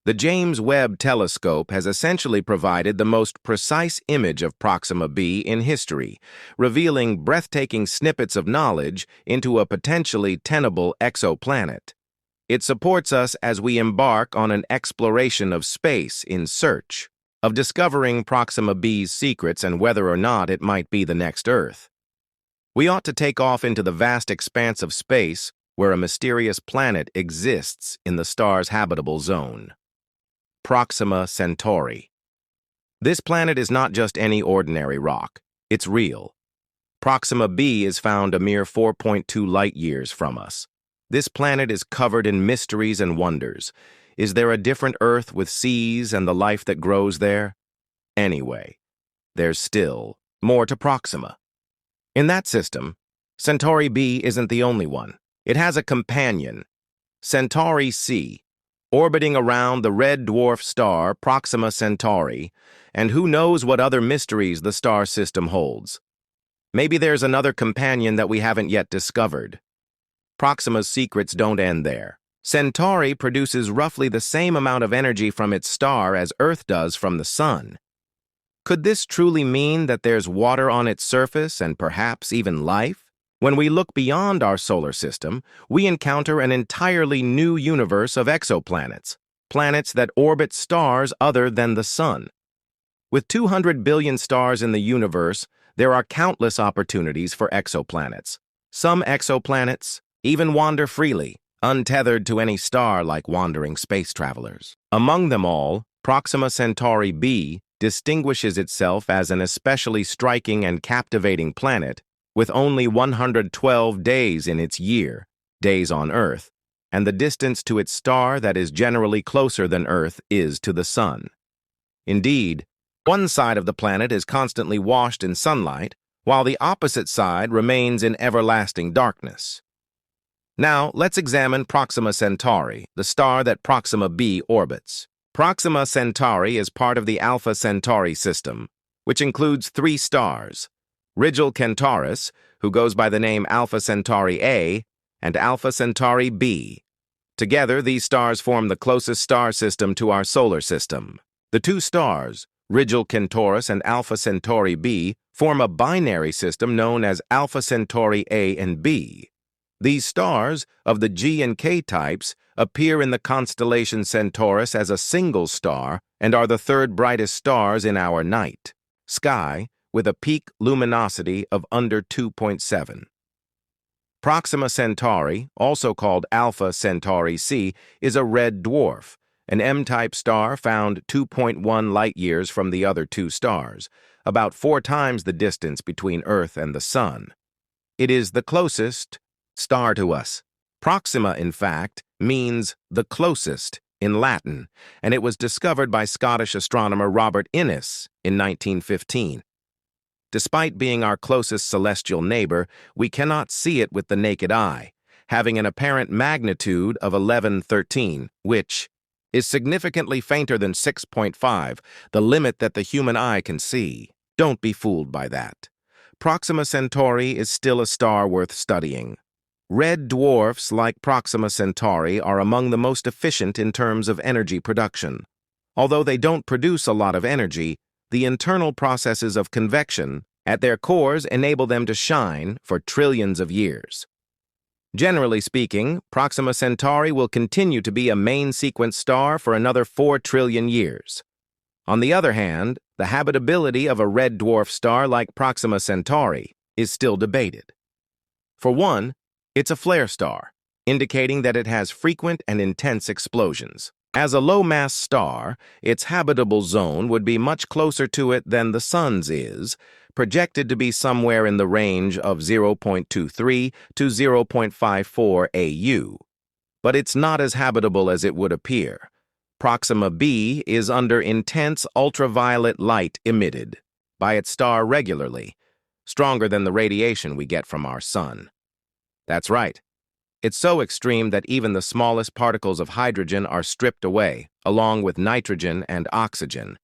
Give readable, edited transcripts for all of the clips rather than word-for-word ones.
The James Webb Telescope has essentially provided the most precise image of Proxima B in history, revealing breathtaking snippets of knowledge into a potentially tenable exoplanet. It supports us as we embark on an exploration of space in search of discovering Proxima B's secrets and whether or not it might be the next Earth. We ought to take off into the vast expanse of space where a mysterious planet exists in the star's habitable zone. Proxima Centauri. This planet is not just any ordinary rock. It's real. Proxima B is found a mere 4.2 light-years from us. This planet is covered in mysteries and wonders. Is there a different Earth with seas and the life that grows there? Anyway, there's still more to Proxima. In that system, Centauri B isn't the only one. It has a companion, Centauri C, orbiting around the red dwarf star Proxima Centauri, and who knows what other mysteries the star system holds. Maybe there's another companion that we haven't yet discovered. Proxima's secrets don't end there. Centauri produces roughly the same amount of energy from its star as Earth does from the Sun. Could this truly mean that there's water on its surface and perhaps even life? When we look beyond our solar system, we encounter an entirely new universe of exoplanets, planets that orbit stars other than the Sun. With 200 billion stars in the universe, there are countless opportunities for exoplanets. Some exoplanets even wander freely, untethered to any star like wandering space travelers. Among them all, Proxima Centauri B distinguishes itself as an especially striking and captivating planet with only 112 days in its year, days on Earth, and the distance to its star that is generally closer than Earth is to the Sun. Indeed, one side of the planet is constantly washed in sunlight, while the opposite side remains in everlasting darkness. Now, let's examine Proxima Centauri, the star that Proxima B orbits. Proxima Centauri is part of the Alpha Centauri system, which includes 3 stars, Rigil Kentaurus, who goes by the name Alpha Centauri A, and Alpha Centauri B. Together, these stars form the closest star system to our solar system. The 2 stars, Rigil Kentaurus and Alpha Centauri B, form a binary system known as Alpha Centauri A and B. These stars, of the G and K types, appear in the constellation Centaurus as a single star and are the 3rd brightest stars in our night sky, with a peak luminosity of under 2.7. Proxima Centauri, also called Alpha Centauri C, is a red dwarf, an M-type star found 2.1 light-years from the other 2 stars, about 4 times the distance between Earth and the Sun. It is the closest star to us. Proxima, in fact, means the closest in Latin, and it was discovered by Scottish astronomer Robert Innes in 1915. Despite being our closest celestial neighbor, we cannot see it with the naked eye, having an apparent magnitude of 1113, which is significantly fainter than 6.5, the limit that the human eye can see. Don't be fooled by that. Proxima Centauri is still a star worth studying. Red dwarfs like Proxima Centauri are among the most efficient in terms of energy production. Although they don't produce a lot of energy, the internal processes of convection at their cores enable them to shine for trillions of years. Generally speaking, Proxima Centauri will continue to be a main sequence star for another 4 trillion years. On the other hand, the habitability of a red dwarf star like Proxima Centauri is still debated. For one, it's a flare star, indicating that it has frequent and intense explosions. As a low-mass star, its habitable zone would be much closer to it than the Sun's is, projected to be somewhere in the range of 0.23 to 0.54 AU. But it's not as habitable as it would appear. Proxima B is under intense ultraviolet light emitted by its star regularly, stronger than the radiation we get from our Sun. That's right. It's so extreme that even the smallest particles of hydrogen are stripped away, along with nitrogen and oxygen.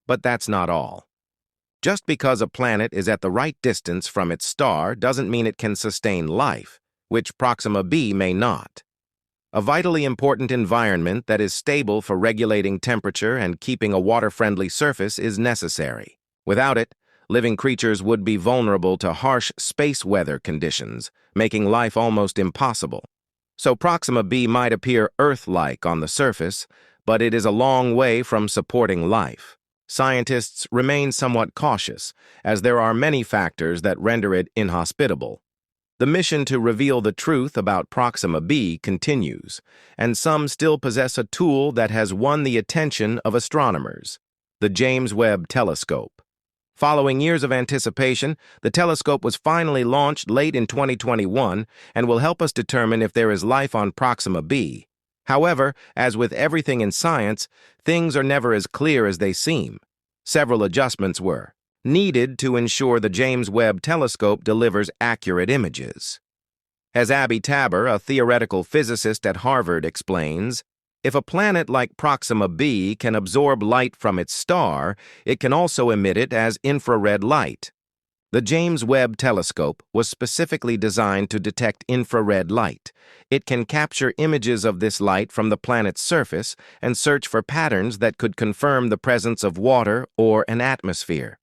But that's not all. Just because a planet is at the right distance from its star doesn't mean it can sustain life, which Proxima B may not. a vitally important environment that is stable for regulating temperature and keeping a water-friendly surface is necessary. Without it, living creatures would be vulnerable to harsh space weather conditions, making life almost impossible. So Proxima B might appear Earth-like on the surface, but it is a long way from supporting life. Scientists remain somewhat cautious, as there are many factors that render it inhospitable. The mission to reveal the truth about Proxima B continues, and some still possess a tool that has won the attention of astronomers: the James Webb Telescope. Following years of anticipation, the telescope was finally launched late in 2021 and will help us determine if there is life on Proxima B. However, as with everything in science, things are never as clear as they seem. Several adjustments were needed to ensure the James Webb Telescope delivers accurate images. As Abby Tabor, a theoretical physicist at Harvard, explains, if a planet like Proxima B can absorb light from its star, it can also emit it as infrared light. The James Webb Telescope was specifically designed to detect infrared light. It can capture images of this light from the planet's surface and search for patterns that could confirm the presence of water or an atmosphere.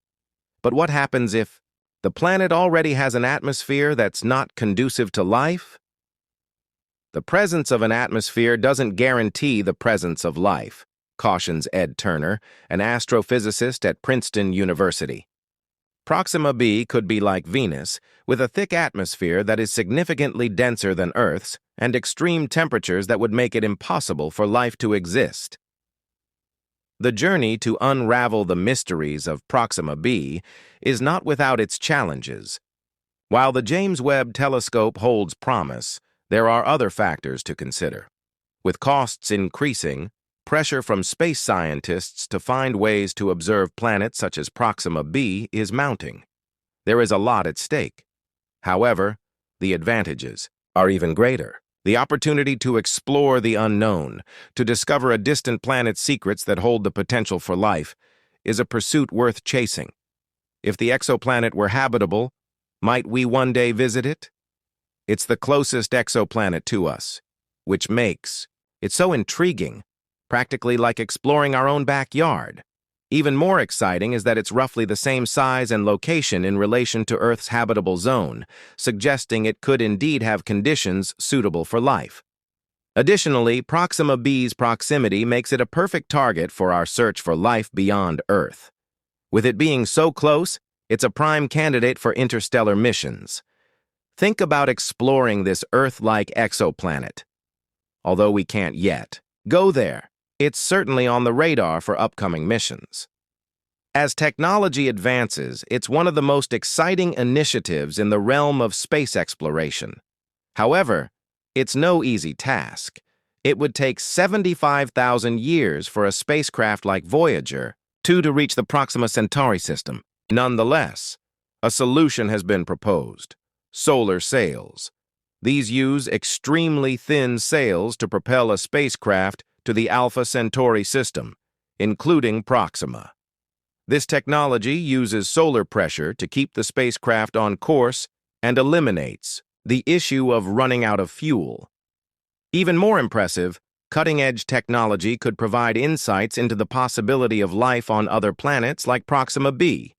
But what happens if the planet already has an atmosphere that's not conducive to life? The presence of an atmosphere doesn't guarantee the presence of life, cautions Ed Turner, an astrophysicist at Princeton University. Proxima B could be like Venus, with a thick atmosphere that is significantly denser than Earth's and extreme temperatures that would make it impossible for life to exist. The journey to unravel the mysteries of Proxima B is not without its challenges. While the James Webb Telescope holds promise, there are other factors to consider. With costs increasing, pressure from space scientists to find ways to observe planets such as Proxima B is mounting. There is a lot at stake. However, the advantages are even greater. The opportunity to explore the unknown, to discover a distant planet's secrets that hold the potential for life, is a pursuit worth chasing. If the exoplanet were habitable, might we one day visit it? It's the closest exoplanet to us, which makes it so intriguing, practically like exploring our own backyard. Even more exciting is that it's roughly the same size and location in relation to Earth's habitable zone, suggesting it could indeed have conditions suitable for life. Additionally, Proxima B's proximity makes it a perfect target for our search for life beyond Earth. With it being so close, it's a prime candidate for interstellar missions. Think about exploring this Earth-like exoplanet. Although we can't yet go there, it's certainly on the radar for upcoming missions. As technology advances, it's one of the most exciting initiatives in the realm of space exploration. However, it's no easy task. It would take 75,000 years for a spacecraft like Voyager to reach the Proxima Centauri system. Nonetheless, a solution has been proposed: solar sails. These use extremely thin sails to propel a spacecraft to the Alpha Centauri system, including Proxima. This technology uses solar pressure to keep the spacecraft on course and eliminates the issue of running out of fuel. Even more impressive, cutting-edge technology could provide insights into the possibility of life on other planets like Proxima B.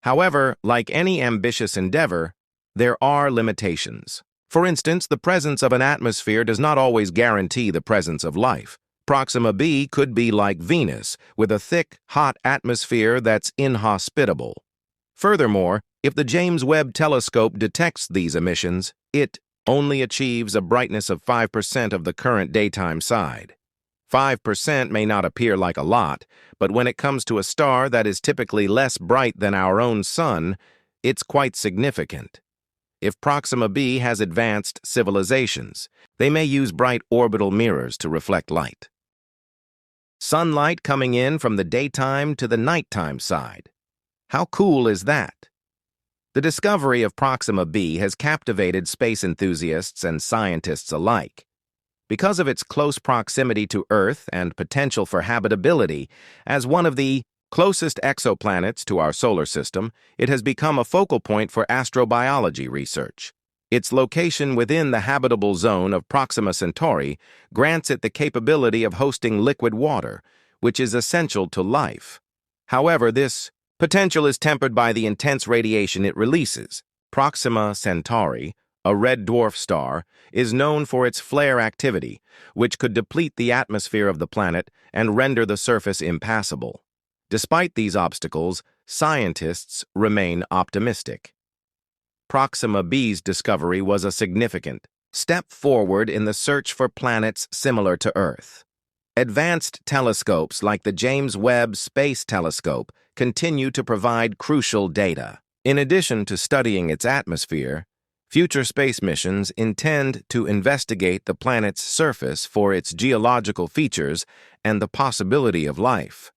However, like any ambitious endeavor, there are limitations. For instance, the presence of an atmosphere does not always guarantee the presence of life. Proxima B could be like Venus, with a thick, hot atmosphere that's inhospitable. Furthermore, if the James Webb Telescope detects these emissions, it only achieves a brightness of 5% of the current daytime side. 5% may not appear like a lot, but when it comes to a star that is typically less bright than our own sun, it's quite significant. If Proxima B has advanced civilizations, they may use bright orbital mirrors to reflect light. Sunlight coming in from the daytime to the nighttime side. How cool is that? The discovery of Proxima B has captivated space enthusiasts and scientists alike. Because of its close proximity to Earth and potential for habitability, as one of the closest exoplanets to our solar system, it has become a focal point for astrobiology research. Its location within the habitable zone of Proxima Centauri grants it the capability of hosting liquid water, which is essential to life. However, this potential is tempered by the intense radiation it releases. Proxima Centauri, a red dwarf star, is known for its flare activity, which could deplete the atmosphere of the planet and render the surface impassable. Despite these obstacles, scientists remain optimistic. Proxima B's discovery was a significant step forward in the search for planets similar to Earth. Advanced telescopes like the James Webb Space Telescope continue to provide crucial data. In addition to studying its atmosphere, future space missions intend to investigate the planet's surface for its geological features and the possibility of life.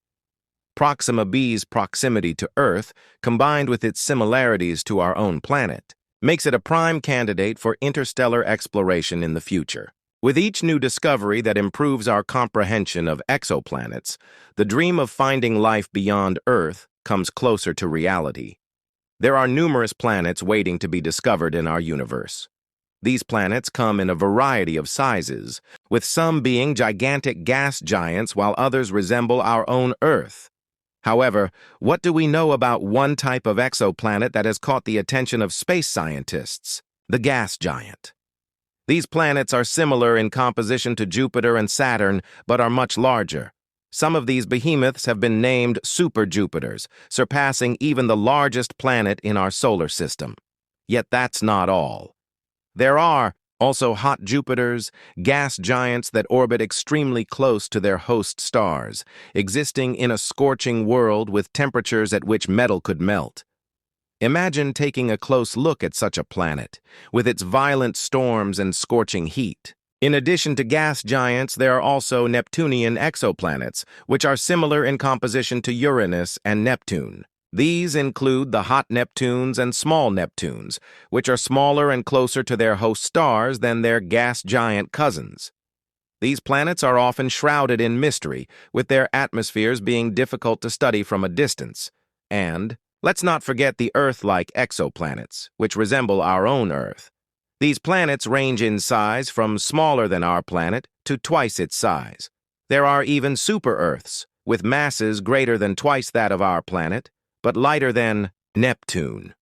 Proxima B's proximity to Earth, combined with its similarities to our own planet, makes it a prime candidate for interstellar exploration in the future. With each new discovery that improves our comprehension of exoplanets, the dream of finding life beyond Earth comes closer to reality. There are numerous planets waiting to be discovered in our universe. These planets come in a variety of sizes, with some being gigantic gas giants while others resemble our own Earth. However, what do we know about one type of exoplanet that has caught the attention of space scientists? The gas giant. These planets are similar in composition to Jupiter and Saturn, but are much larger. Some of these behemoths have been named super-Jupiters, surpassing even the largest planet in our solar system. Yet that's not all. There are also hot Jupiters, gas giants that orbit extremely close to their host stars, existing in a scorching world with temperatures at which metal could melt. Imagine taking a close look at such a planet, with its violent storms and scorching heat. In addition to gas giants, there are also Neptunian exoplanets, which are similar in composition to Uranus and Neptune. These include the hot Neptunes and small Neptunes, which are smaller and closer to their host stars than their gas giant cousins. These planets are often shrouded in mystery, with their atmospheres being difficult to study from a distance. And let's not forget the Earth-like exoplanets, which resemble our own Earth. These planets range in size from smaller than our planet to twice its size. There are even super-Earths, with masses greater than twice that of our planet, but lighter than Neptune.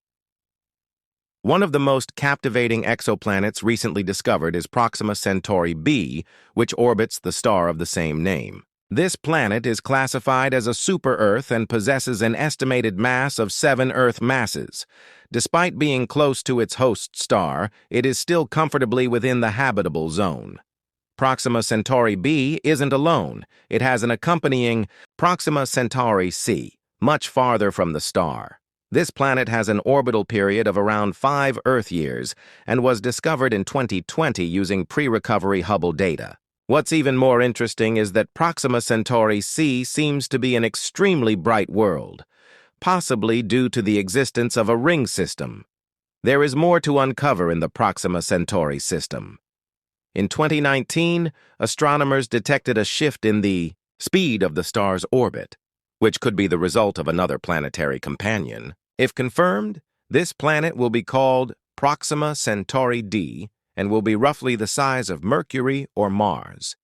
One of the most captivating exoplanets recently discovered is Proxima Centauri B, which orbits the star of the same name. This planet is classified as a super-Earth and possesses an estimated mass of 7 Earth masses. Despite being close to its host star, it is still comfortably within the habitable zone. Proxima Centauri B isn't alone. It has an accompanying Proxima Centauri C, much farther from the star. This planet has an orbital period of around 5 Earth years and was discovered in 2020 using pre-recovery Hubble data. What's even more interesting is that Proxima Centauri C seems to be an extremely bright world, possibly due to the existence of a ring system. There is more to uncover in the Proxima Centauri system. In 2019, astronomers detected a shift in the speed of the star's orbit, which could be the result of another planetary companion. If confirmed, this planet will be called Proxima Centauri D and will be roughly the size of Mercury or Mars.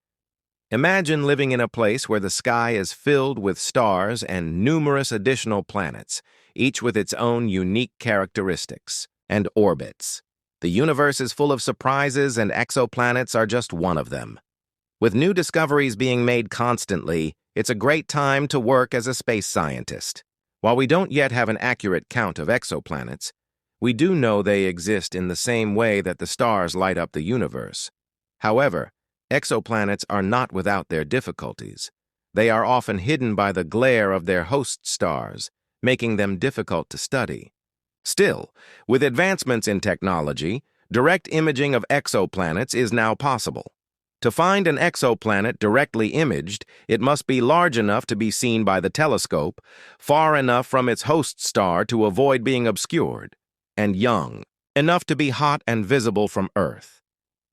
Imagine living in a place where the sky is filled with stars and numerous additional planets, each with its own unique characteristics and orbits. The universe is full of surprises, and exoplanets are just one of them. With new discoveries being made constantly, it's a great time to work as a space scientist. While we don't yet have an accurate count of exoplanets, we do know they exist in the same way that the stars light up the universe. However, exoplanets are not without their difficulties. They are often hidden by the glare of their host stars, making them difficult to study. Still, with advancements in technology, direct imaging of exoplanets is now possible. To find an exoplanet directly imaged, it must be large enough to be seen by the telescope, far enough from its host star to avoid being obscured, and young, enough to be hot and visible from Earth.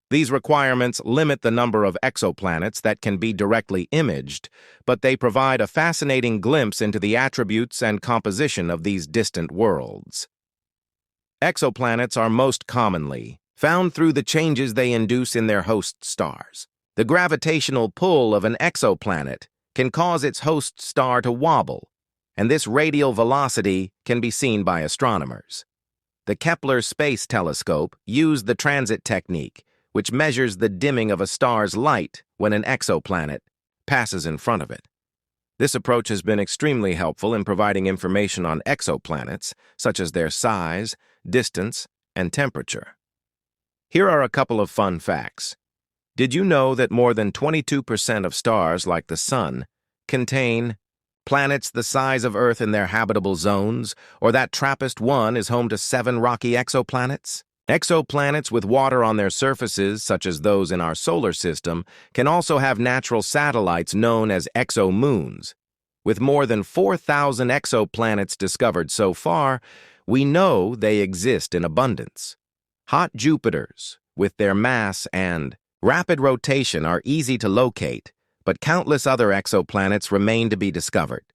These requirements limit the number of exoplanets that can be directly imaged, but they provide a fascinating glimpse into the attributes and composition of these distant worlds. Exoplanets are most commonly found through the changes they induce in their host stars. The gravitational pull of an exoplanet can cause its host star to wobble, and this radial velocity can be seen by astronomers. The Kepler Space Telescope used the transit technique, which measures the dimming of a star's light when an exoplanet passes in front of it. This approach has been extremely helpful in providing information on exoplanets, such as their size, distance, and temperature. Here are a couple of fun facts. Did you know that more than 22% of stars, like the Sun, contain planets the size of Earth in their habitable zones, or that TRAPPIST-1 is home to 7 rocky exoplanets? Exoplanets with water on their surfaces, such as those in our solar system, can also have natural satellites known as exomoons. With more than 4,000 exoplanets discovered so far, we know they exist in abundance. Hot Jupiters, with their mass and rapid rotation, are easy to locate, but countless other exoplanets remain to be discovered.